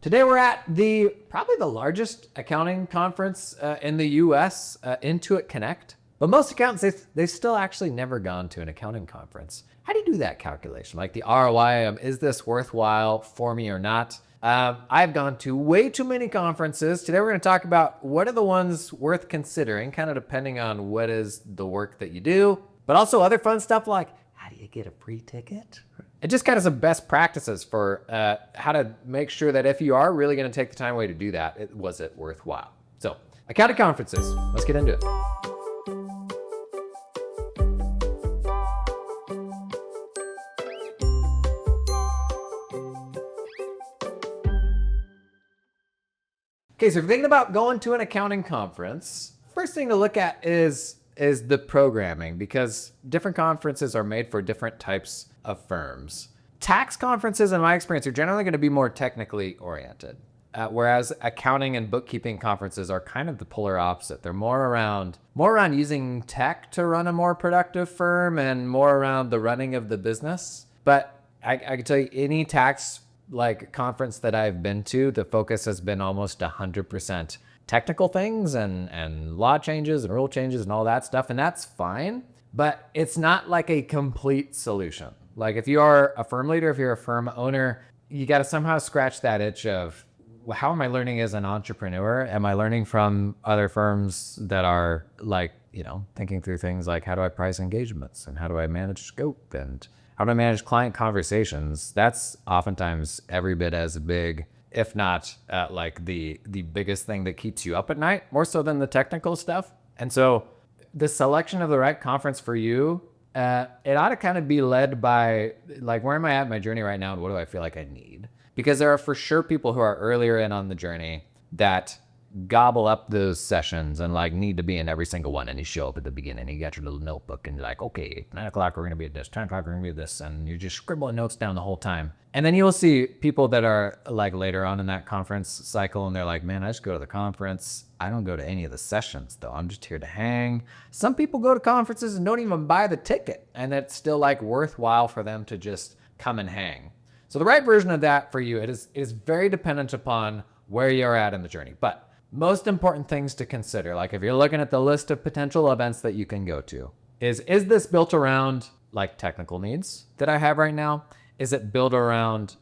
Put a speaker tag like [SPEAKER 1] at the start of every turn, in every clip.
[SPEAKER 1] Today we're at probably the largest accounting conference in the US, Intuit Connect. But most accountants, they've still actually never gone to an accounting conference. How do you do that calculation? Like the ROI, is this worthwhile for me or not? I've gone to way too many conferences. Today we're going to talk about what are the ones worth considering, kind of depending on what is the work that you do, but also other fun stuff like how do you get a free ticket? And just kind of some best practices for how to make sure that if you are really going to take the time away to do that, was it worthwhile? So accounting conferences, let's get into it. Okay, so if you're thinking about going to an accounting conference, first thing to look at is the programming, because different conferences are made for different types of firms. Tax conferences, in my experience, are generally going to be more technically oriented, whereas accounting and bookkeeping conferences are kind of the polar opposite. They're more around using tech to run a more productive firm and more around the running of the business. But I can tell you, any tax conference that I've been to, the focus has been almost 100% technical things and law changes and rule changes and all that stuff. And that's fine, but it's not like a complete solution. Like if you are a firm leader, if you're a firm owner, you got to somehow scratch that itch of, well, how am I learning as an entrepreneur? Am I learning from other firms that are thinking through things like how do I price engagements and how do I manage scope and how do I manage client conversations? That's oftentimes every bit as big, if not the biggest thing that keeps you up at night, more so than the technical stuff. And so the selection of the right conference for you, it ought to kind of be led by where am I at in my journey right now and what do I feel like I need? Because there are for sure people who are earlier in on the journey that gobble up those sessions and need to be in every single one, and you show up at the beginning, you got your little notebook and you're like, okay, 9 o'clock we're gonna be at this, 10 o'clock we're gonna be at this, and you're just scribbling notes down the whole time. And then you'll see people that are later on in that conference cycle and they're like, man, I just go to the conference, I don't go to any of the sessions though, I'm just here to hang. Some people go to conferences and don't even buy the ticket, and it's still worthwhile for them to just come and hang. So the right version of that for you, it is very dependent upon where you're at in the journey. But most important things to consider, if you're looking at the list of potential events that you can go to, is this built around technical needs that I have right now? Is it built around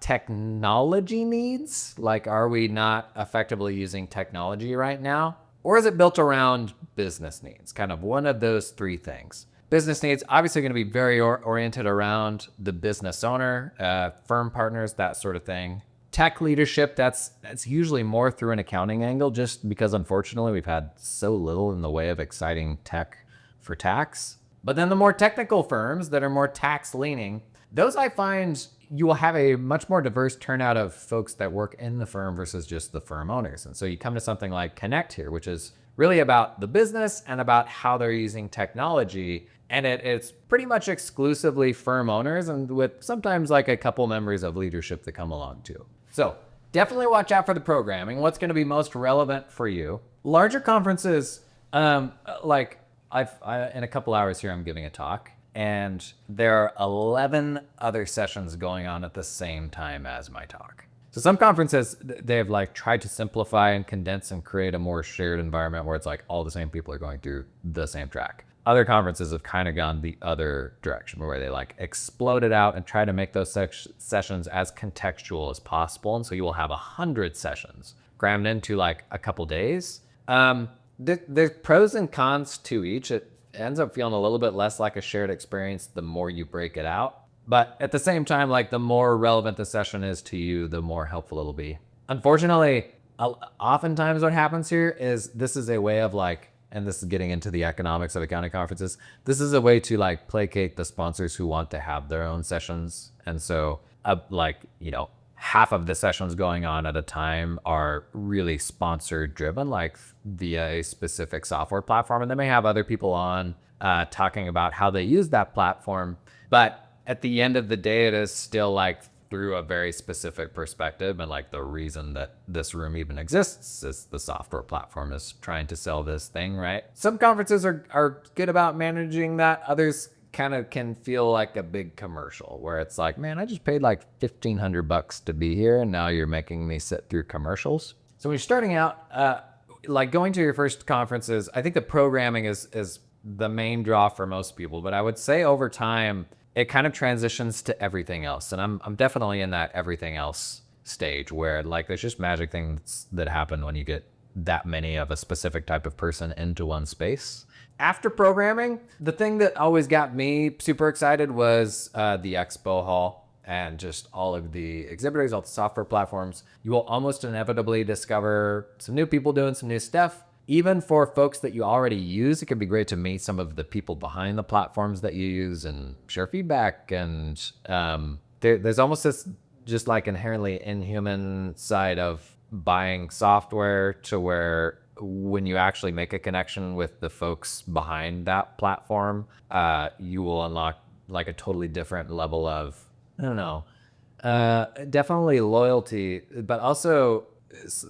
[SPEAKER 1] technology needs? Are we not effectively using technology right now? Or is it built around business needs? Kind of one of those three things. Business needs, obviously going to be very oriented around the business owner, firm partners, that sort of thing. Tech leadership, that's usually more through an accounting angle, just because unfortunately we've had so little in the way of exciting tech for tax. But then the more technical firms that are more tax leaning, those I find you will have a much more diverse turnout of folks that work in the firm versus just the firm owners. And so you come to something like Connect here, which is really about the business and about how they're using technology. And it's pretty much exclusively firm owners, and with sometimes a couple members of leadership that come along too. So definitely watch out for the programming. What's going to be most relevant for you? Larger conferences, in a couple hours here, I'm giving a talk, and there are 11 other sessions going on at the same time as my talk. So some conferences, they've tried to simplify and condense and create a more shared environment where it's all the same people are going through the same track. Other conferences have kind of gone the other direction where they explode it out and try to make those sessions as contextual as possible. And so you will have 100 sessions crammed into a couple days. There's pros and cons to each. It ends up feeling a little bit less like a shared experience the more you break it out. But at the same time, the more relevant the session is to you, the more helpful it'll be. Unfortunately, oftentimes what happens here is this is a way of and this is getting into the economics of accounting conferences, this is a way to placate the sponsors who want to have their own sessions. And so half of the sessions going on at a time are really sponsor driven, via a specific software platform. And they may have other people on talking about how they use that platform. But at the end of the day, it is still through a very specific perspective. And the reason that this room even exists is the software platform is trying to sell this thing, right? Some conferences are good about managing that. Others kind of can feel like a big commercial where it's like, man, I just paid like $1,500 to be here, and now you're making me sit through commercials. So when you're starting out, like going to your first conferences, I think the programming is the main draw for most people. But I would say over time, it kind of transitions to everything else, and I'm definitely in that everything else stage where like there's just magic things that happen when you get that many of a specific type of person into one space. After programming, the thing that always got me super excited was the expo hall and just all of the exhibitors, all the software platforms. You will almost inevitably discover some new people doing some new stuff. Even for folks that you already use, it can be great to meet some of the people behind the platforms that you use and share feedback. And there's almost this just like inherently inhuman side of buying software to where when you actually make a connection with the folks behind that platform, you will unlock like a totally different level of, I don't know, definitely loyalty, but also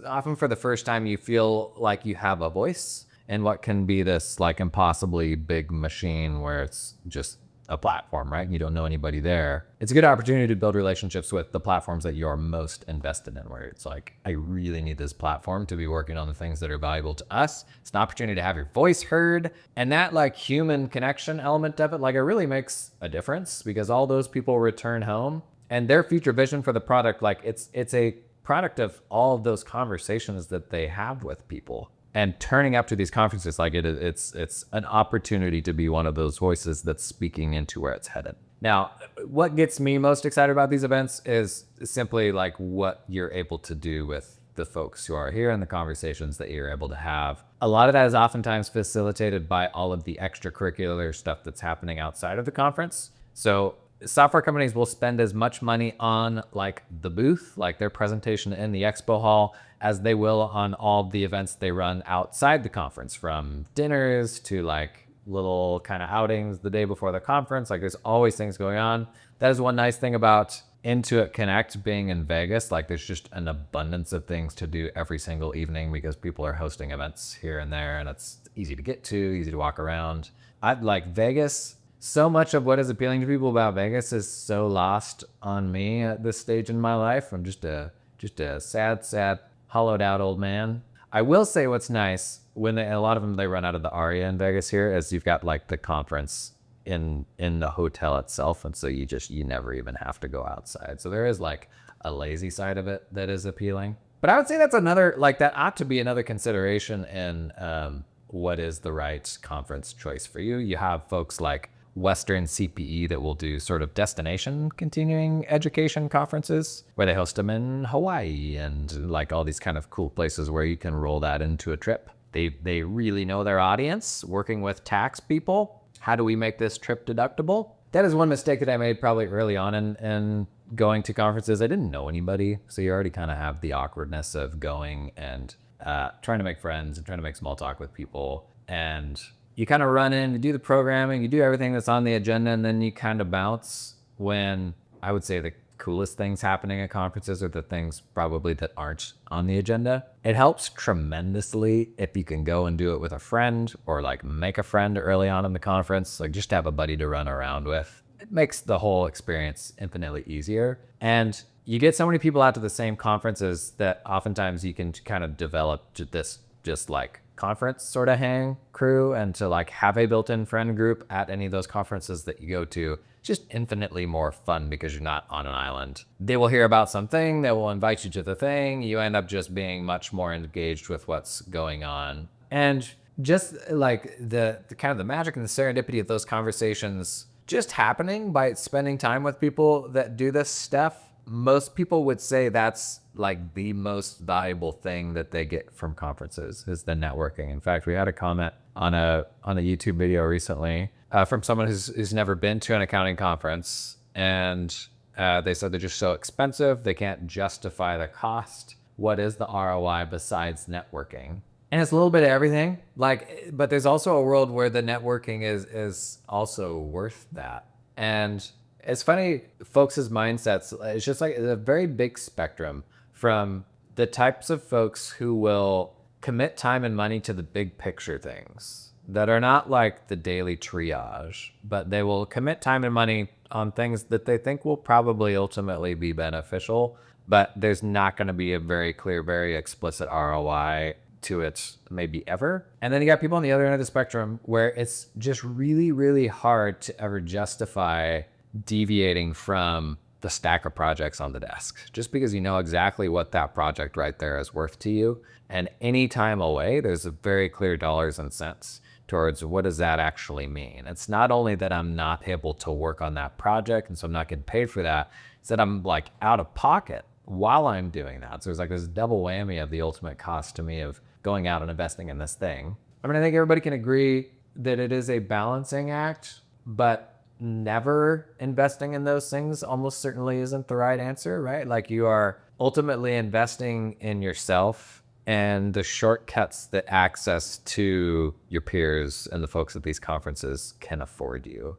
[SPEAKER 1] often for the first time you feel like you have a voice in what can be this like impossibly big machine where it's just a platform, right? You don't know anybody there. It's a good opportunity to build relationships with the platforms that you're most invested in, where it's like, I really need this platform to be working on the things that are valuable to us. It's an opportunity to have your voice heard. And that like human connection element of it, like it really makes a difference because all those people return home and their future vision for the product, like it's a product of all of those conversations that they have with people. And turning up to these conferences, like it's an opportunity to be one of those voices that's speaking into where it's headed. Now, what gets me most excited about these events is simply like what you're able to do with the folks who are here and the conversations that you're able to have. A lot of that is oftentimes facilitated by all of the extracurricular stuff that's happening outside of the conference. So software companies will spend as much money on like the booth, like their presentation in the expo hall, as they will on all the events they run outside the conference, from dinners to like little kind of outings the day before the conference. Like there's always things going on. That is one nice thing about Intuit Connect being in Vegas. Like there's just an abundance of things to do every single evening because people are hosting events here and there, and it's easy to get to, easy to walk around. I'd like Vegas. So much of what is appealing to people about Vegas is so lost on me at this stage in my life. I'm just a sad, hollowed out old man. I will say what's nice when a lot of them, they run out of the Aria in Vegas here, is you've got like the conference in the hotel itself. And so you never even have to go outside. So there is like a lazy side of it that is appealing. But I would say that's another, like that ought to be another consideration in what is the right conference choice for you. You have folks like Western CPE that will do sort of destination continuing education conferences where they host them in Hawaii and like all these kind of cool places where you can roll that into a trip. They really know their audience, working with tax people. How do we make this trip deductible? That is one mistake that I made probably early on in going to conferences. I didn't know anybody. So you already kind of have the awkwardness of going and trying to make friends and trying to make small talk with people. And you kind of run in, you do the programming, you do everything that's on the agenda, and then you kind of bounce when I would say the coolest things happening at conferences are the things probably that aren't on the agenda. It helps tremendously if you can go and do it with a friend or like make a friend early on in the conference, like just have a buddy to run around with. It makes the whole experience infinitely easier. And you get so many people out to the same conferences that oftentimes you can kind of develop this just like conference sort of hang crew, and to like have a built-in friend group at any of those conferences that you go to, just infinitely more fun because you're not on an island. They will hear about something, they will invite you to the thing, you end up just being much more engaged with what's going on. And just like the kind of the magic and the serendipity of those conversations just happening by spending time with people that do this stuff, most people would say that's like the most valuable thing that they get from conferences is the networking. In fact, we had a comment on a YouTube video recently from someone who's never been to an accounting conference, and they said they're just so expensive, they can't justify the cost. What is the ROI besides networking? And it's a little bit of everything. Like, but there's also a world where the networking is also worth that. And it's funny, folks' mindsets, it's just like a very big spectrum from the types of folks who will commit time and money to the big picture things. that are not like the daily triage, but they will commit time and money on things that they think will probably ultimately be beneficial, but there's not going to be a very clear, very explicit ROI to it, maybe ever. And then you got people on the other end of the spectrum where it's just really, really hard to ever justify deviating from the stack of projects on the desk, just because you know exactly what that project right there is worth to you. And any time away, there's a very clear dollars and cents towards what does that actually mean. It's not only that I'm not able to work on that project and so I'm not getting paid for that, it's that I'm like out of pocket while I'm doing that. So there's like this double whammy of the ultimate cost to me of going out and investing in this thing. I mean, I think everybody can agree that it is a balancing act, but never investing in those things almost certainly isn't the right answer, right? Like you are ultimately investing in yourself and the shortcuts that access to your peers and the folks at these conferences can afford you.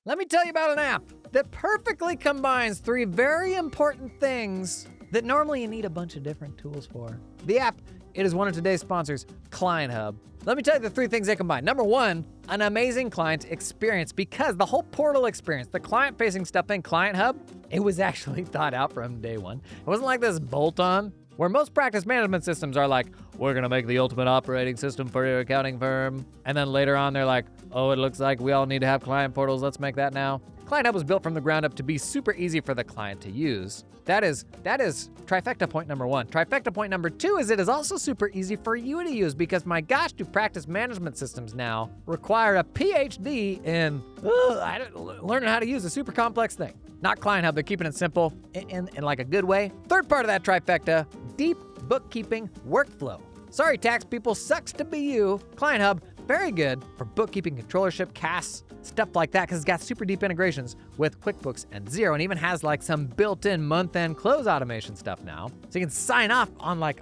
[SPEAKER 2] Let me tell you about an app that perfectly combines three very important things that normally you need a bunch of different tools for. The app, it is one of today's sponsors, Client Hub. Let me tell you the three things they combine. Number one, an amazing client experience, because the whole portal experience, the client-facing stuff in Client Hub, it was actually thought out from day one. It wasn't like this bolt-on, where most practice management systems are like, we're gonna make the ultimate operating system for your accounting firm. And then later on, they're like, oh, it looks like we all need to have client portals, let's make that now. Client Hub was built from the ground up to be super easy for the client to use. That is trifecta point number one. Trifecta point number two is it is also super easy for you to use, because my gosh, do practice management systems now require a PhD in learning how to use a super complex thing. Not Client Hub, they're keeping it simple in like a good way. Third part of that trifecta, deep bookkeeping workflow. Sorry, tax people, sucks to be you. Client Hub, very good for bookkeeping, controllership, CAS, stuff like that, because it's got super deep integrations with QuickBooks and Xero, and even has like some built-in month-end close automation stuff now. So you can sign off on like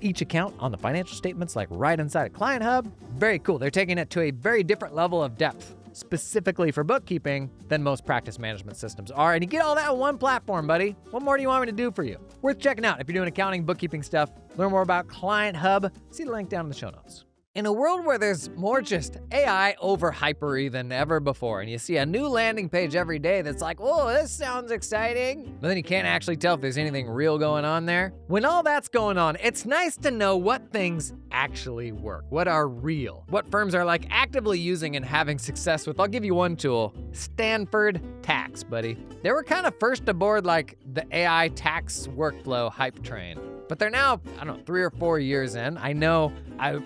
[SPEAKER 2] each account on the financial statements, like right inside of Client Hub. Very cool. They're taking it to a very different level of depth, specifically for bookkeeping, than most practice management systems are. And you get all that in one platform, buddy. What more do you want me to do for you? Worth checking out if you're doing accounting, bookkeeping stuff. Learn more about Client Hub. See the link down in the show notes. In a world where there's more just AI over-hypery than ever before, and you see a new landing page every day that's like, whoa, this sounds exciting, but then you can't actually tell if there's anything real going on there. When all that's going on, it's nice to know what things actually work, what are real, what firms are like actively using and having success with. I'll give you one tool, Stanford Tax, buddy. They were kind of first aboard like the AI tax workflow hype train. But they're now, 3 or 4 years in. I know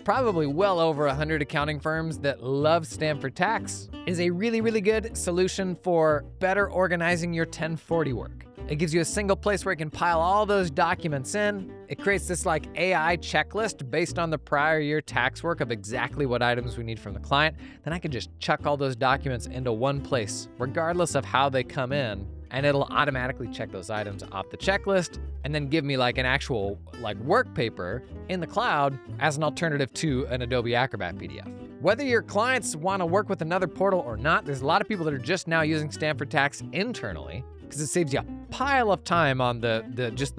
[SPEAKER 2] probably well over 100 accounting firms that love Stanford Tax. It is a really, really good solution for better organizing your 1040 work. It gives you a single place where you can pile all those documents in. It creates this like AI checklist based on the prior year tax work of exactly what items we need from the client. Then I can just chuck all those documents into one place, regardless of how they come in. And it'll automatically check those items off the checklist and then give me like an actual like work paper in the cloud as an alternative to an Adobe Acrobat PDF. Whether your clients want to work with another portal or not, there's a lot of people that are just now using Stanford Tax internally because it saves you a pile of time on the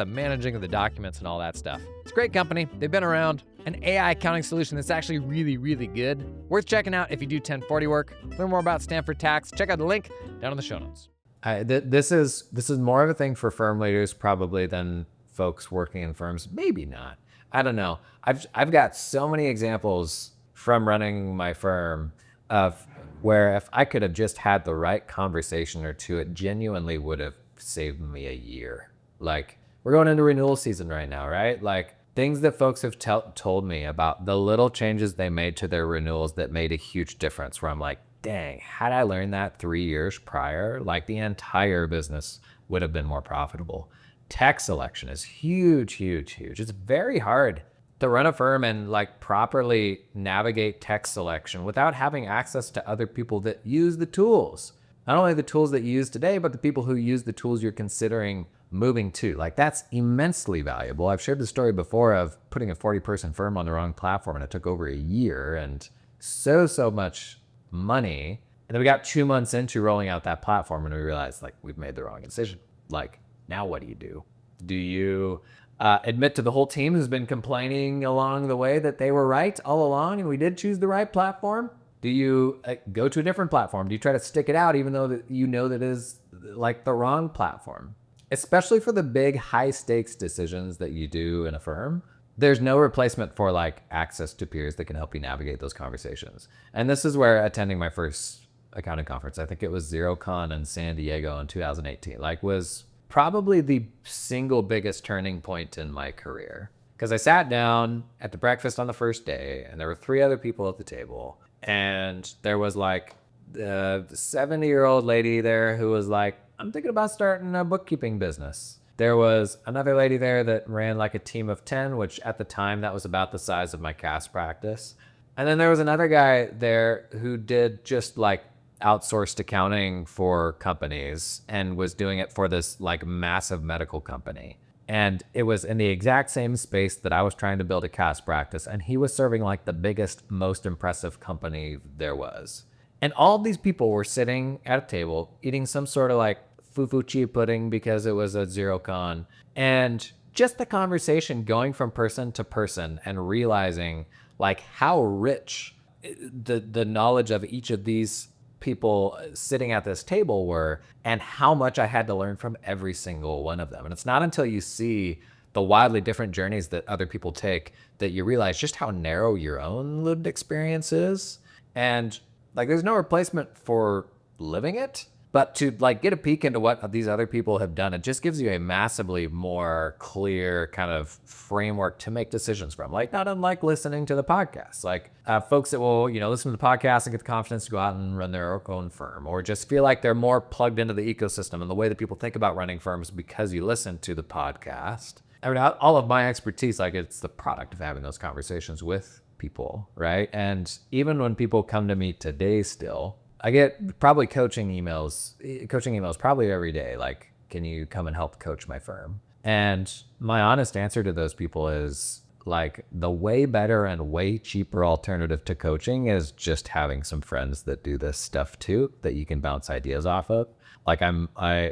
[SPEAKER 2] managing of the documents and all that stuff. It's a great company. They've been around. An AI accounting solution that's actually really, really good. Worth checking out if you do 1040 work. Learn more about Stanford Tax. Check out the link down in the show notes.
[SPEAKER 1] This is more of a thing for firm leaders probably than folks working in firms. Maybe not. I don't know. I've got so many examples from running my firm of where if I could have just had the right conversation or two, it genuinely would have saved me a year. Like we're going into renewal season right now, right? Like things that folks have told me about the little changes they made to their renewals that made a huge difference, where I'm like, dang, had I learned that 3 years prior, like the entire business would have been more profitable. Tech selection is huge, huge, huge. It's very hard to run a firm and like properly navigate tech selection without having access to other people that use the tools. Not only the tools that you use today, but the people who use the tools you're considering moving to. Like that's immensely valuable. I've shared the story before of putting a 40-person firm on the wrong platform, and it took over a year and so much money. And then we got 2 months into rolling out that platform and we realized like we've made the wrong decision. Like now what do you do? Do you admit to the whole team who's been complaining along the way that they were right all along and we did choose the right platform? Do you go to a different platform? Do you try to stick it out even though that you know that is like the wrong platform? Especially for the big high stakes decisions that you do in a firm, there's no replacement for like access to peers that can help you navigate those conversations. And this is where attending my first accounting conference, I think it was XeroCon in San Diego in 2018, like was probably the single biggest turning point in my career. Because I sat down at the breakfast on the first day and there were 3 other people at the table. And there was like a 70-year-old lady there who was like, I'm thinking about starting a bookkeeping business. There was another lady there that ran like a team of 10, which at the time that was about the size of my CAS practice. And then there was another guy there who did just like outsourced accounting for companies and was doing it for this like massive medical company. And it was in the exact same space that I was trying to build a CAS practice. And he was serving like the biggest, most impressive company there was. And all of these people were sitting at a table eating some sort of like fufu chi pudding because it was a XeroCon. And just the conversation going from person to person and realizing like how rich the knowledge of each of these people sitting at this table were and how much I had to learn from every single one of them. And it's not until you see the wildly different journeys that other people take that you realize just how narrow your own lived experience is. And like, there's no replacement for living it, but to like get a peek into what these other people have done, it just gives you a massively more clear kind of framework to make decisions from. Like, not unlike listening to the podcast, like folks that will, listen to the podcast and get the confidence to go out and run their own firm, or just feel like they're more plugged into the ecosystem and the way that people think about running firms because you listen to the podcast. I mean, all of my expertise, like it's the product of having those conversations with people, right? And even when people come to me today still, I get probably coaching emails probably every day. Like, can you come and help coach my firm? And my honest answer to those people is like the way better and way cheaper alternative to coaching is just having some friends that do this stuff too, that you can bounce ideas off of. Like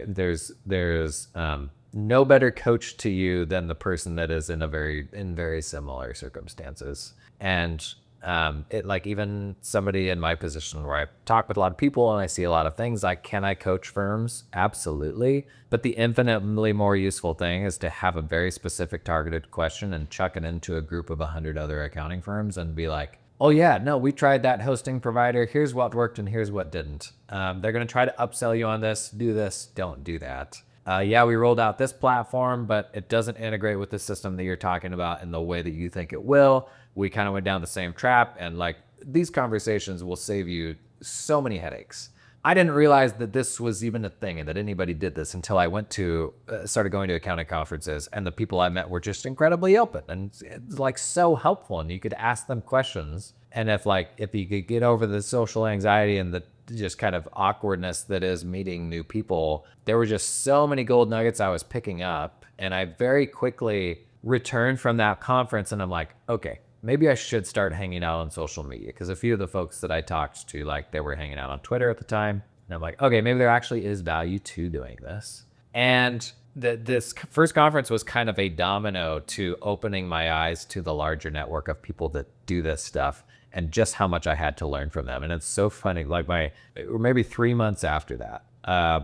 [SPEAKER 1] there's no better coach to you than the person that is in very similar circumstances. And it like even somebody in my position where I talk with a lot of people and I see a lot of things, like, can I coach firms? Absolutely. But the infinitely more useful thing is to have a very specific targeted question and chuck it into a group of 100 other accounting firms and be like, oh yeah, no, we tried that hosting provider. Here's what worked and here's what didn't. They're going to try to upsell you on this. Do this. Don't do that. Yeah, we rolled out this platform, but it doesn't integrate with the system that you're talking about in the way that you think it will. We kind of went down the same trap, and like these conversations will save you so many headaches. I didn't realize that this was even a thing and that anybody did this until I started going to accounting conferences, and the people I met were just incredibly open and it's like so helpful, and you could ask them questions. And if you could get over the social anxiety and the just kind of awkwardness that is meeting new people, there were just so many gold nuggets I was picking up. And I very quickly returned from that conference and I'm like, okay, maybe I should start hanging out on social media. Because a few of the folks that I talked to, like, they were hanging out on Twitter at the time. And I'm like, okay, maybe there actually is value to doing this. And this first conference was kind of a domino to opening my eyes to the larger network of people that do this stuff and just how much I had to learn from them. And it's so funny, like maybe 3 months after that,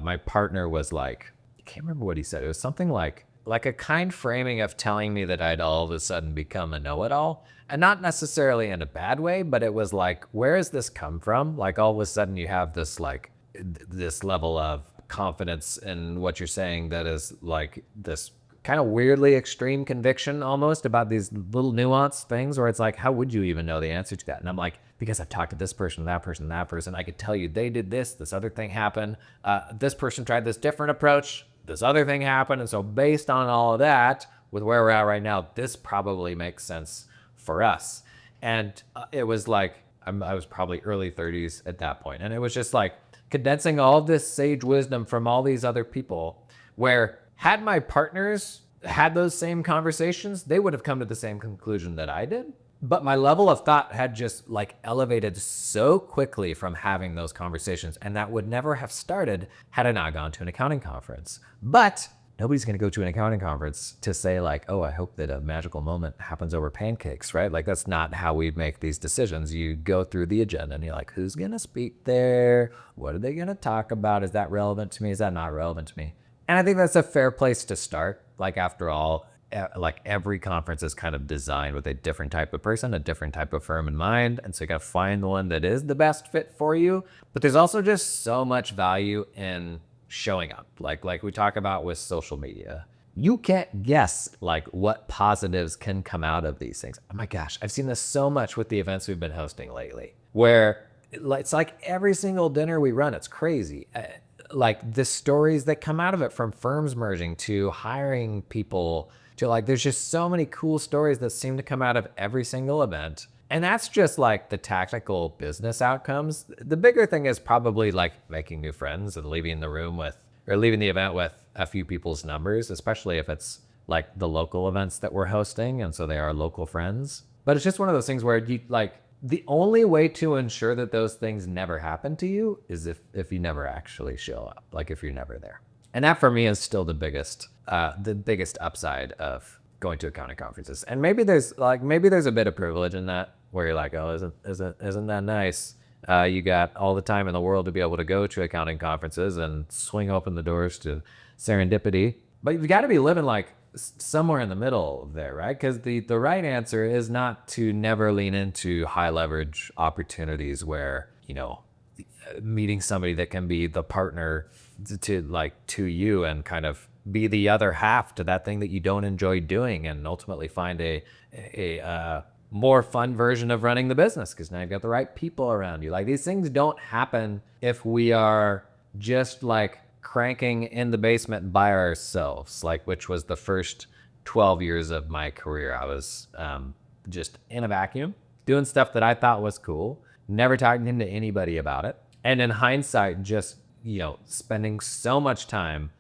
[SPEAKER 1] my partner was like, I can't remember what he said. It was something like a kind framing of telling me that I'd all of a sudden become a know-it-all. And not necessarily in a bad way, but it was like, where has this come from? Like all of a sudden you have this this level of confidence in what you're saying that is like this kind of weirdly extreme conviction almost about these little nuanced things where it's like, how would you even know the answer to that? And I'm like, because I've talked to this person, that person, that person, I could tell you they did this other thing happened. This person tried this different approach, this other thing happened. And so based on all of that, with where we're at right now, this probably makes sense for us. And it was like, I was probably early 30s at that point. And it was just like condensing all of this sage wisdom from all these other people, where had my partners had those same conversations, they would have come to the same conclusion that I did. But my level of thought had just like elevated so quickly from having those conversations. And that would never have started had I not gone to an accounting conference. But Nobody's going to go to an accounting conference to say like, oh, I hope that a magical moment happens over pancakes, right? Like that's not how we make these decisions. You go through the agenda and you're like, who's going to speak there? What are they going to talk about? Is that relevant to me? Is that not relevant to me? And I think that's a fair place to start. Like after all, like every conference is kind of designed with a different type of person, a different type of firm in mind. And so you got to find the one that is the best fit for you. But there's also just so much value in showing up. Like we talk about with social media. You can't guess like what positives can come out of these things. Oh my gosh, I've seen this so much with the events we've been hosting lately, where it's like every single dinner we run, it's crazy. Like the stories that come out of it, from firms merging to hiring people to like, there's just so many cool stories that seem to come out of every single event. And that's just like the tactical business outcomes. The bigger thing is probably like making new friends and leaving the event with a few people's numbers, especially if it's like the local events that we're hosting. And so they are local friends. But it's just one of those things where you like, the only way to ensure that those things never happen to you is if you never actually show up, like if you're never there. And that for me is still the biggest upside of going to accounting conferences. And maybe there's a bit of privilege in that, where you're like, oh, isn't that nice? You got all the time in the world to be able to go to accounting conferences and swing open the doors to serendipity. But you've got to be living like somewhere in the middle there, right? Because the right answer is not to never lean into high leverage opportunities where, you know, meeting somebody that can be the partner to you and kind of be the other half to that thing that you don't enjoy doing, and ultimately find a more fun version of running the business, because now you've got the right people around you. Like these things don't happen if we are just like cranking in the basement by ourselves, like which was the first 12 years of my career. I was just in a vacuum doing stuff that I thought was cool, never talking to anybody about it. And in hindsight, just, you know, spending so much time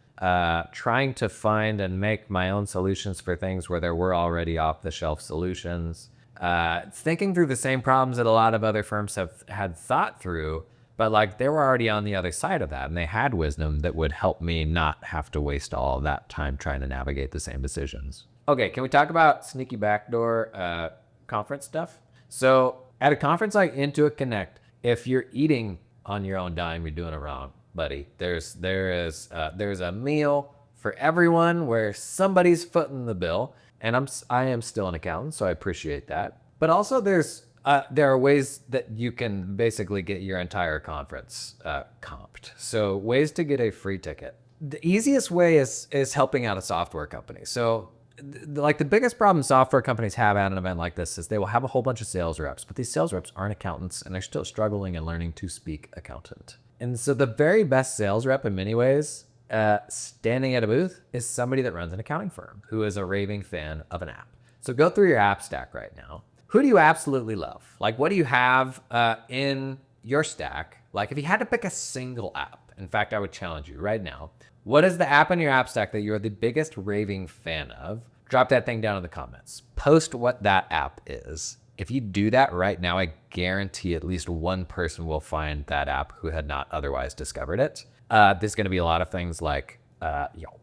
[SPEAKER 1] trying to find and make my own solutions for things where there were already off-the-shelf solutions, thinking through the same problems that a lot of other firms had thought through, but like they were already on the other side of that, and they had wisdom that would help me not have to waste all of that time trying to navigate the same decisions. Okay, can we talk about sneaky backdoor conference stuff? So at a conference like Intuit Connect, if you're eating on your own dime, you're doing it wrong, buddy. There's a meal for everyone where somebody's footing the bill, and I am still an accountant, so I appreciate that. But also there are ways that you can basically get your entire conference comped. So ways to get a free ticket. The easiest way is helping out a software company. So like the biggest problem software companies have at an event like this is they will have a whole bunch of sales reps, but these sales reps aren't accountants, and they're still struggling and learning to speak accountant. And so the very best sales rep in many ways, standing at a booth, is somebody that runs an accounting firm who is a raving fan of an app. So go through your app stack right now. Who do you absolutely love? Like, what do you have in your stack? Like, if you had to pick a single app, in fact, I would challenge you right now. What is the app in your app stack that you're the biggest raving fan of? Drop that thing down in the comments. Post what that app is. If you do that right now, I guarantee at least one person will find that app who had not otherwise discovered it. There's going to be a lot of things like,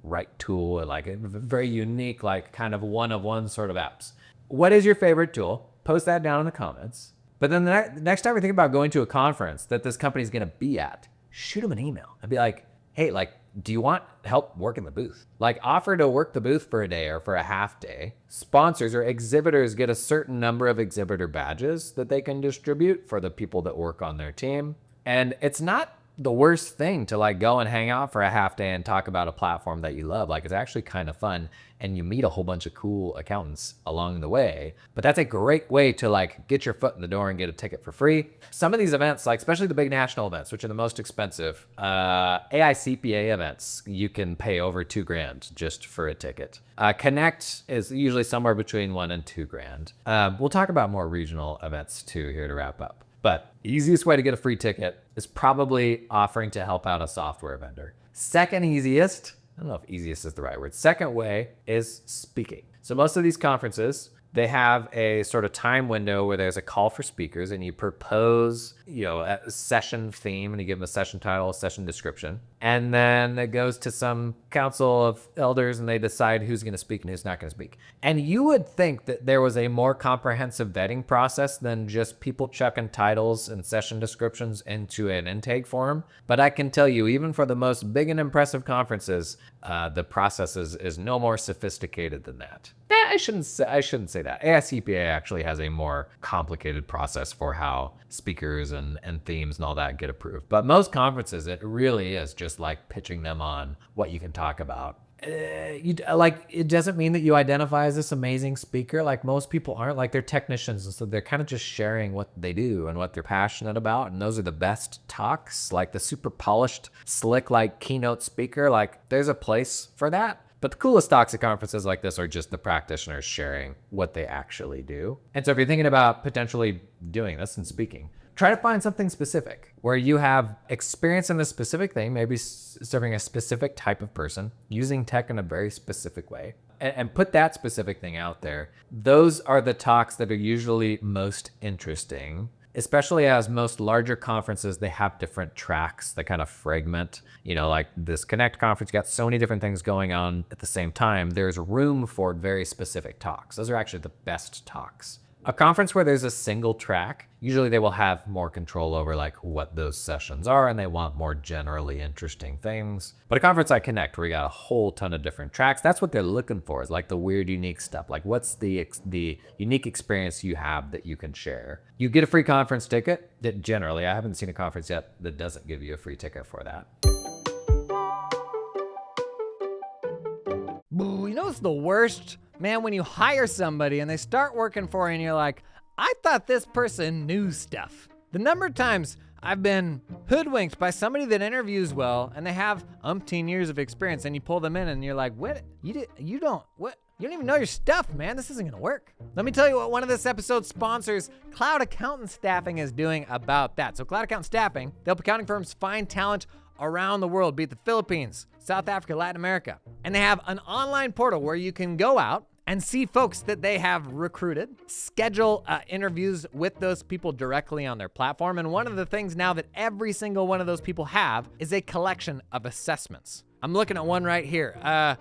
[SPEAKER 1] Right Tool, and like very unique, like kind of one-of-one sort of apps. What is your favorite tool? Post that down in the comments. But then the next time we think about going to a conference that this company is going to be at, shoot them an email and be like, hey, like, do you want help working the booth? Like, offer to work the booth for a day or for a half day. Sponsors or exhibitors get a certain number of exhibitor badges that they can distribute for the people that work on their team. And it's not the worst thing to like go and hang out for a half day and talk about a platform that you love. Like, it's actually kind of fun, and you meet a whole bunch of cool accountants along the way. But that's a great way to like get your foot in the door and get a ticket for free. Some of these events, like especially the big national events, which are the most expensive, AICPA events, you can pay over $2,000 just for a ticket. Connect is usually somewhere between $1,000 and $2,000. We'll talk about more regional events too here to wrap up. But easiest way to get a free ticket is probably offering to help out a software vendor. Second easiest, I don't know if easiest is the right word. Second way is speaking. So most of these conferences, they have a sort of time window where there's a call for speakers, and you propose, a session theme, and you give them a session title, a session description. And then it goes to some council of elders and they decide who's going to speak and who's not going to speak. And you would think that there was a more comprehensive vetting process than just people chucking titles and session descriptions into an intake form. But I can tell you, even for the most big and impressive conferences, the process is no more sophisticated than that. I shouldn't say that. AICPA actually has a more complicated process for how speakers and themes and all that get approved. But most conferences, it really is just like pitching them on what you can talk about. It doesn't mean that you identify as this amazing speaker. Like most people aren't. Like they're technicians, and so they're kind of just sharing what they do and what they're passionate about. And those are the best talks, like the super polished, slick, like keynote speaker. Like there's a place for that. But the coolest talks at conferences like this are just the practitioners sharing what they actually do. And so if you're thinking about potentially doing this and speaking, try to find something specific where you have experience in a specific thing, maybe serving a specific type of person, using tech in a very specific way, and put that specific thing out there. Those are the talks that are usually most interesting, especially as most larger conferences, they have different tracks that kind of fragment. Like this Connect conference, you got so many different things going on at the same time. There's room for very specific talks. Those are actually the best talks. A conference where there's a single track, usually they will have more control over like what those sessions are, and they want more generally interesting things. But a conference like Connect, where you got a whole ton of different tracks, that's what they're looking for, is like the weird, unique stuff. Like what's the unique experience you have that you can share? You get a free conference ticket. That generally, I haven't seen a conference yet that doesn't give you a free ticket for that.
[SPEAKER 2] Boo, you know what's the worst? Man, when you hire somebody and they start working for you and you're like, I thought this person knew stuff. The number of times I've been hoodwinked by somebody that interviews well and they have umpteen years of experience, and you pull them in and you're like, what? You don't even know your stuff, man. This isn't gonna work. Let me tell you what one of this episode's sponsors, Cloud Accountant Staffing, is doing about that. So Cloud Accountant Staffing, they help accounting firms find talent around the world, be it the Philippines, South Africa, Latin America. And they have an online portal where you can go out and see folks that they have recruited, schedule interviews with those people directly on their platform. And one of the things now that every single one of those people have is a collection of assessments. I'm looking at one right here.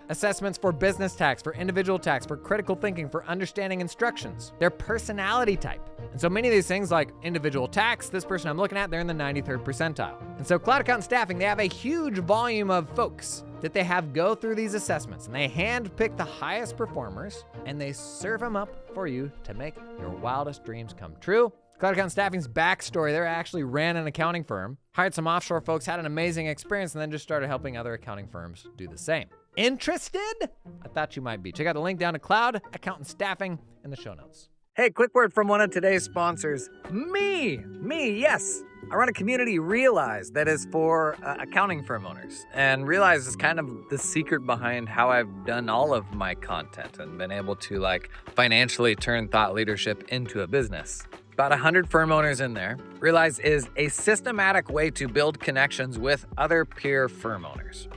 [SPEAKER 2] Assessments for business tax, for individual tax, for critical thinking, for understanding instructions, their personality type. And so many of these things, like individual tax, this person I'm looking at, they're in the 93rd percentile. And so Cloud Accountant Staffing, they have a huge volume of folks that they have go through these assessments, and they handpick the highest performers and they serve them up for you to make your wildest dreams come true. Cloud Accountant Staffing's backstory, they actually ran an accounting firm, hired some offshore folks, had an amazing experience, and then just started helping other accounting firms do the same. Interested? I thought you might be. Check out the link down to Cloud Accountant Staffing in the show notes. Hey, quick word from one of today's sponsors, me, yes. I run a community, Realize, that is for accounting firm owners. And Realize is kind of the secret behind how I've done all of my content and been able to financially turn thought leadership into a business. About 100 firm owners in there. Realize is a systematic way to build connections with other peer firm owners.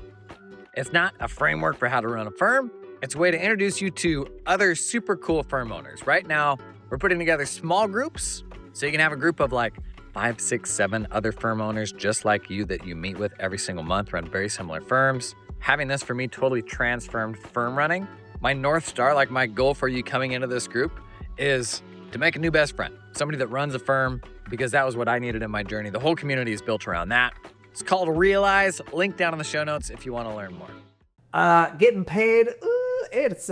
[SPEAKER 2] It's not a framework for how to run a firm. It's a way to introduce you to other super cool firm owners. Right now, we're putting together small groups so you can have a group of 5, 6, 7 other firm owners just like you that you meet with every single month, run very similar firms. Having this for me totally transformed firm running. My North Star, my goal for you coming into this group, is to make a new best friend, somebody that runs a firm, because that was what I needed in my journey. The whole community is built around that. It's called Realize. Link down in the show notes if you want to learn more.
[SPEAKER 1] Getting paid, it's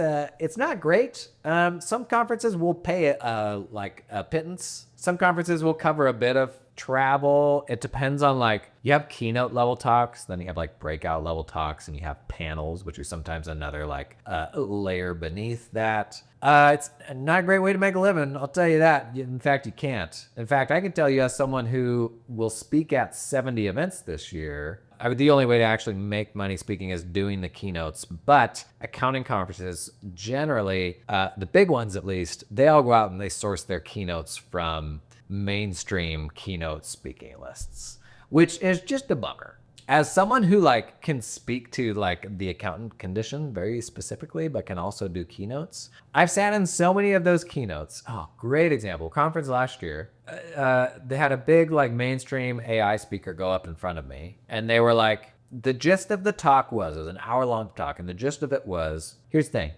[SPEAKER 1] not great. Some conferences will pay a pittance. Some conferences will cover a bit of travel. It depends on you have keynote level talks, then you have breakout level talks, and you have panels, which are sometimes another layer beneath that. It's not a great way to make a living, I'll tell you that. In fact, you can't. In fact, I can tell you as someone who will speak at 70 events this year, the only way to actually make money speaking is doing the keynotes. But accounting conferences, generally, the big ones at least, they all go out and they source their keynotes from mainstream keynote speaking lists, which is just a bummer. As someone who can speak to the accountant condition very specifically, but can also do keynotes, I've sat in so many of those keynotes. Oh, great example. Conference last year, they had a big mainstream AI speaker go up in front of me, and they were the gist of the talk was, it was an hour-long talk, and the gist of it was, here's the thing.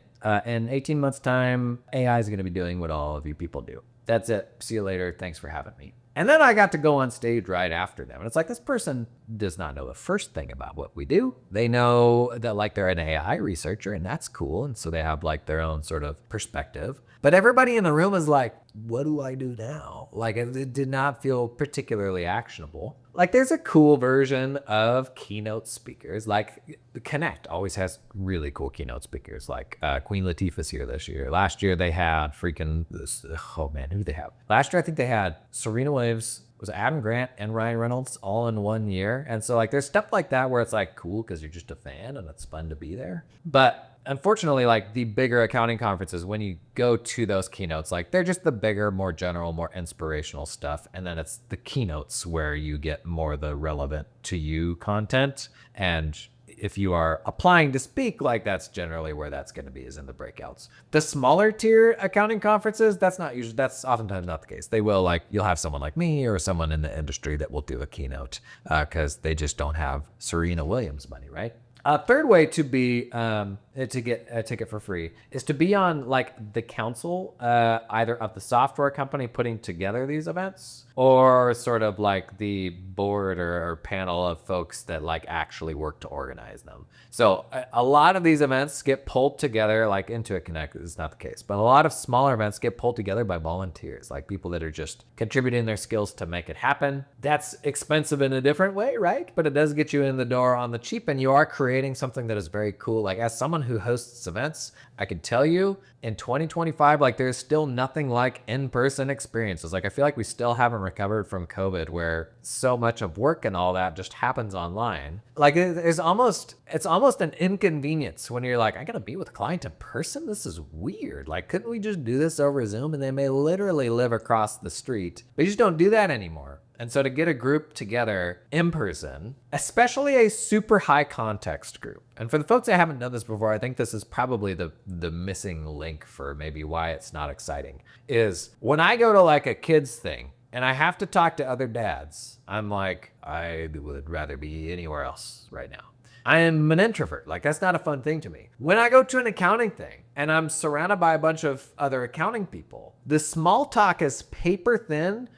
[SPEAKER 1] In 18 months' time, AI is going to be doing what all of you people do. That's it. See you later. Thanks for having me. And then I got to go on stage right after them. And it's like, this person does not know the first thing about what we do. They know that like they're an AI researcher, and that's cool. And so they have like their own sort of perspective. But everybody in the room is like, what do I do now? Like it did not feel particularly actionable. Like there's a cool version of keynote speakers. Like Connect always has really cool keynote speakers. Like Queen Latifah's here this year. Last year they had freaking this. Oh man, who did they have? Last year I think they had Serena Williams, was Adam Grant, and Ryan Reynolds all in one year. And so like there's stuff like that where it's like cool because you're just a fan and it's fun to be there. But unfortunately, like the bigger accounting conferences, when you go to those keynotes, like they're just the bigger, more general, more inspirational stuff. And then it's the keynotes where you get more the relevant to you content. And if you are applying to speak, like that's generally where that's going to be, is in the breakouts. The smaller tier accounting conferences, that's oftentimes not the case. They will, like, you'll have someone like me or someone in the industry that will do a keynote because they just don't have Serena Williams money, right? A third way to be to get a ticket for free is to be on like the council, either of the software company putting together these events, or sort of like the board or panel of folks that like actually work to organize them. So a lot of these events get pulled together, like Intuit Connect is not the case, but a lot of smaller events get pulled together by volunteers, like people that are just contributing their skills to make it happen. That's expensive in a different way, right? But it does get you in the door on the cheap, and you are creating something that is very cool. Like as someone who hosts events, I can tell you in 2025, like there's still nothing like in-person experiences. Like I feel like we still haven't recovered from COVID, where so much of work and all that just happens online. Like it's almost an inconvenience when you're like, I gotta be with a client in person? This is weird. Like, couldn't we just do this over Zoom? And they may literally live across the street, but you just don't do that anymore. And so to get a group together in person, especially a super high context group, and for the folks that haven't done this before, I think this is probably the missing link for maybe why it's not exciting, is when I go to like a kids thing and I have to talk to other dads, I'm like, I would rather be anywhere else right now. I am an introvert. Like that's not a fun thing to me. When I go to an accounting thing and I'm surrounded by a bunch of other accounting people, the small talk is paper thin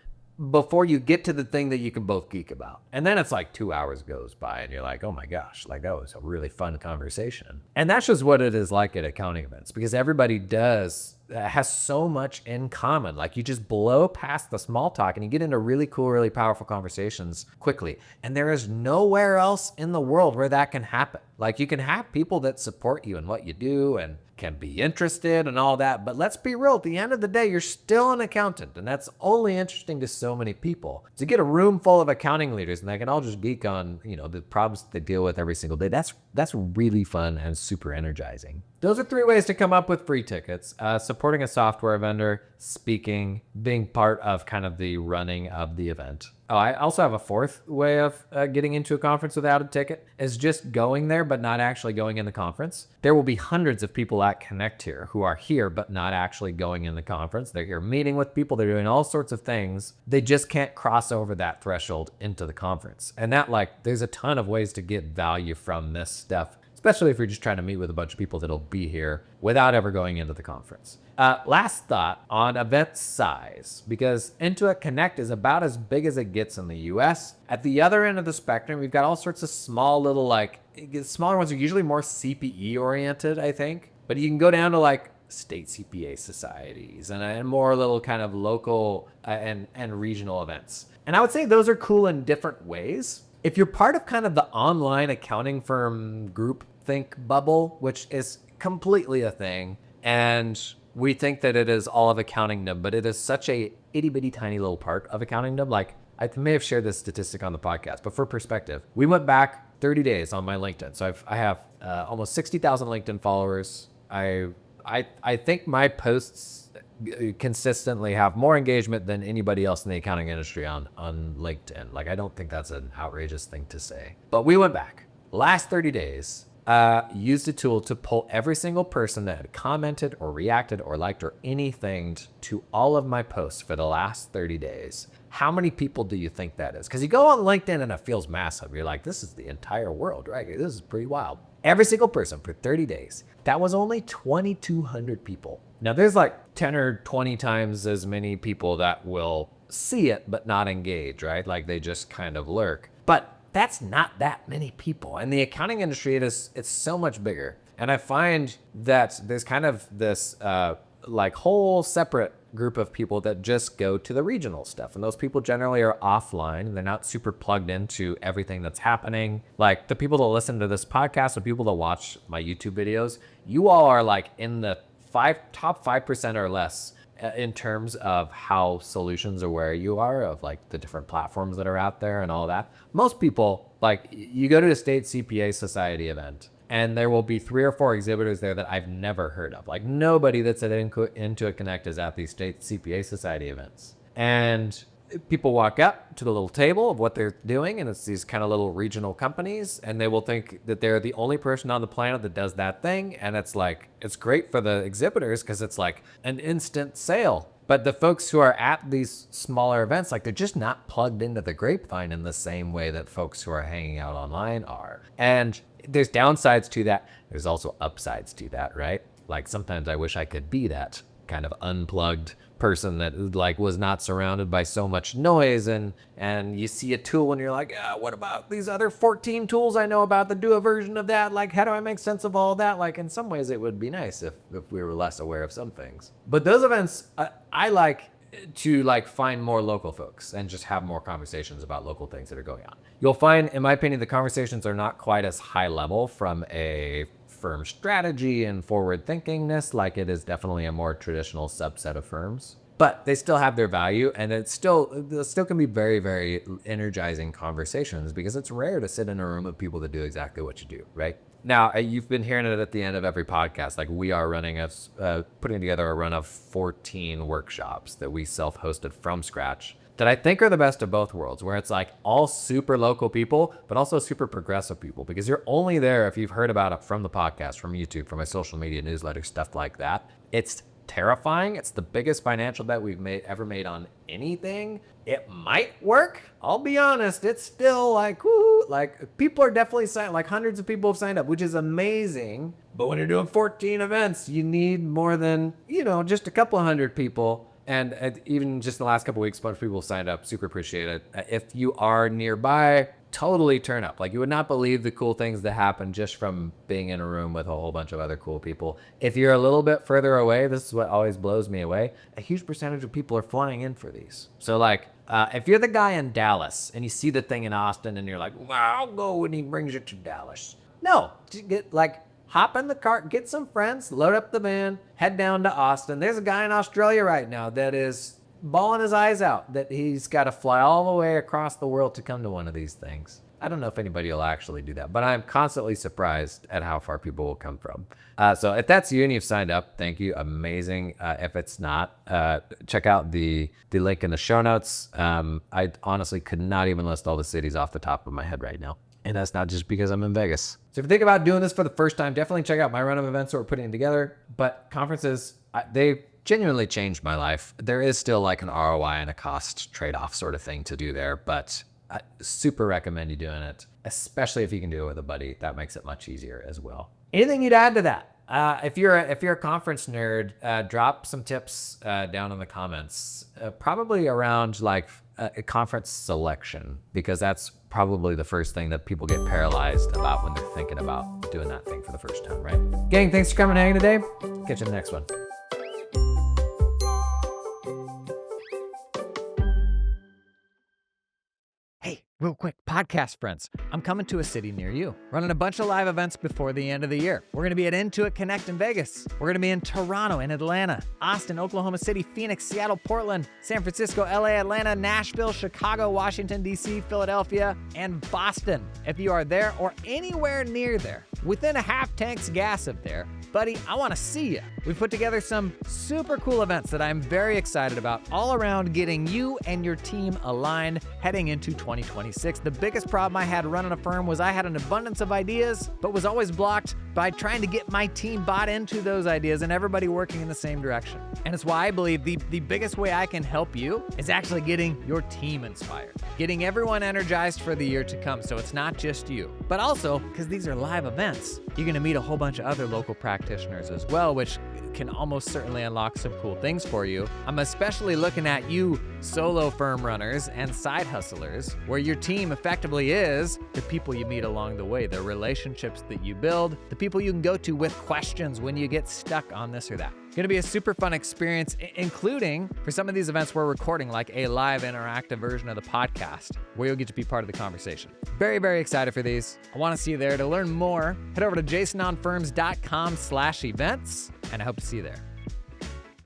[SPEAKER 1] before you get to the thing that you can both geek about. And then it's like 2 hours goes by and you're like, oh my gosh, like that was a really fun conversation. And that's just what it is like at accounting events, because everybody has so much in common. Like you just blow past the small talk and you get into really cool, really powerful conversations quickly. And there is nowhere else in the world where that can happen. Like you can have people that support you in what you do and can be interested and all that. But let's be real, at the end of the day, you're still an accountant, and that's only interesting to so many people. To get a room full of accounting leaders and they can all just geek on, the problems that they deal with every single day, that's really fun and super energizing. Those are 3 ways to come up with free tickets: supporting a software vendor, speaking, being part of kind of the running of the event. Oh, I also have a 4th way of getting into a conference without a ticket, is just going there but not actually going in the conference. There will be hundreds of people at Connect here who are here but not actually going in the conference. They're here meeting with people. They're doing all sorts of things. They just can't cross over that threshold into the conference. And that, like, there's a ton of ways to get value from this stuff, especially if you're just trying to meet with a bunch of people that'll be here without ever going into the conference. Last thought on event size, because Intuit Connect is about as big as it gets in the US. At the other end of the spectrum, we've got all sorts of small little, like, smaller ones are usually more CPE oriented, I think. But you can go down to like state CPA societies and more little kind of local and regional events. And I would say those are cool in different ways. If you're part of kind of the online accounting firm group think bubble, which is completely a thing, and we think that it is all of accountingdom, but it is such a itty bitty tiny little part of accountingdom. Like I may have shared this statistic on the podcast, but for perspective, we went back 30 days on my LinkedIn. So I have almost 60,000 LinkedIn followers. I think my posts consistently have more engagement than anybody else in the accounting industry on LinkedIn. Like I don't think that's an outrageous thing to say. But we went back. Last 30 days, used a tool to pull every single person that had commented or reacted or liked or anything to all of my posts for the last 30 days. How many people do you think that is? Because you go on LinkedIn and it feels massive. You're like, this is the entire world, right? This is pretty wild. Every single person for 30 days. That was only 2,200 people. Now there's like 10 or 20 times as many people that will see it but not engage, right? Like they just kind of lurk. But that's not that many people. In the accounting industry, it's so much bigger. And I find that there's kind of this like whole separate group of people that just go to the regional stuff. And those people generally are offline. They're not super plugged into everything that's happening. Like the people that listen to this podcast, the people that watch my YouTube videos, you all are like in the top 5% or less in terms of how solutions are where you are, of like the different platforms that are out there and all that. Most people, like you go to a state CPA society event and there will be 3 or 4 exhibitors there that I've never heard of. Like nobody that's at Intuit Connect is at these state CPA society events. And people walk up to the little table of what they're doing, and it's these kind of little regional companies, and they will think that they're the only person on the planet that does that thing. And it's like, it's great for the exhibitors because it's like an instant sale. But the folks who are at these smaller events, like they're just not plugged into the grapevine in the same way that folks who are hanging out online are. And there's downsides to that. There's also upsides to that, right? Like sometimes I wish I could be that kind of unplugged person that like was not surrounded by so much noise, and you see a tool and you're like, what about these other 14 tools I know about that do a version of that? Like, how do I make sense of all that? Like in some ways it would be nice if we were less aware of some things. But those events, I like to like find more local folks and just have more conversations about local things that are going on. You'll find, in my opinion, the conversations are not quite as high level from a firm strategy and forward thinkingness, like it is definitely a more traditional subset of firms. But they still have their value, and it still can be very, very energizing conversations because it's rare to sit in a room of people that do exactly what you do, right? Now, you've been hearing it at the end of every podcast. Like we are putting together a run of 14 workshops that we self-hosted from scratch that I think are the best of both worlds, where it's like all super local people, but also super progressive people, because you're only there if you've heard about it from the podcast, from YouTube, from my social media newsletter, stuff like that. It's terrifying. It's the biggest financial bet we've ever made on anything. It might work. I'll be honest. It's still like, woo, like people are definitely signed, like hundreds of people have signed up, which is amazing. But when you're doing 14 events, you need more than, just a couple of hundred people. And even just in the last couple of weeks, a bunch of people signed up. Super appreciate it. If you are nearby, totally turn up. Like you would not believe the cool things that happen just from being in a room with a whole bunch of other cool people. If you're a little bit further away, this is what always blows me away. A huge percentage of people are flying in for these. So like, if you're the guy in Dallas and you see the thing in Austin and you're like, well, I'll go when he brings you to Dallas. No, hop in the car, get some friends, load up the van, head down to Austin. There's a guy in Australia right now that is bawling his eyes out that he's got to fly all the way across the world to come to one of these things. I don't know if anybody will actually do that, but I'm constantly surprised at how far people will come from. So if that's you and you've signed up, thank you. Amazing. If it's not, check out the link in the show notes. I honestly could not even list all the cities off the top of my head right now. And that's not just because I'm in Vegas. So if you think about doing this for the first time, definitely check out my run of events that we're putting together. But conferences, they genuinely changed my life. There is still like an ROI and a cost trade-off sort of thing to do there, but I super recommend you doing it, especially if you can do it with a buddy. That makes it much easier as well. Anything you'd add to that? If you're a conference nerd, drop some tips down in the comments, probably around like a conference selection, because that's probably the first thing that people get paralyzed about when they're thinking about doing that thing for the first time, right? Gang, thanks for coming and hanging today. Catch you in the next one.
[SPEAKER 2] Real quick, podcast friends, I'm coming to a city near you, running a bunch of live events before the end of the year. We're going to be at Intuit Connect in Vegas. We're going to be in Toronto and Atlanta, Austin, Oklahoma City, Phoenix, Seattle, Portland, San Francisco, LA, Atlanta, Nashville, Chicago, Washington, D.C., Philadelphia, and Boston. If you are there or anywhere near there, within a half tank's gas of there, buddy, I want to see you. We've put together some super cool events that I'm very excited about, all around getting you and your team aligned heading into 2026. The biggest problem I had running a firm was I had an abundance of ideas, but was always blocked by trying to get my team bought into those ideas and everybody working in the same direction. And it's why I believe the biggest way I can help you is actually getting your team inspired, getting everyone energized for the year to come. So it's not just you, but also because these are live events, you're going to meet a whole bunch of other local practitioners as well, which can almost certainly unlock some cool things for you. I'm especially looking at you solo firm runners and side hustlers, where your team effectively is the people you meet along the way, the relationships that you build, the people you can go to with questions when you get stuck on this or that. Going to be a super fun experience, including for some of these events we're recording like a live interactive version of the podcast where you'll get to be part of the conversation. Very, very excited for these. I want to see you there. To learn more, head over to jasononfirms.com/events, and I hope to see you there.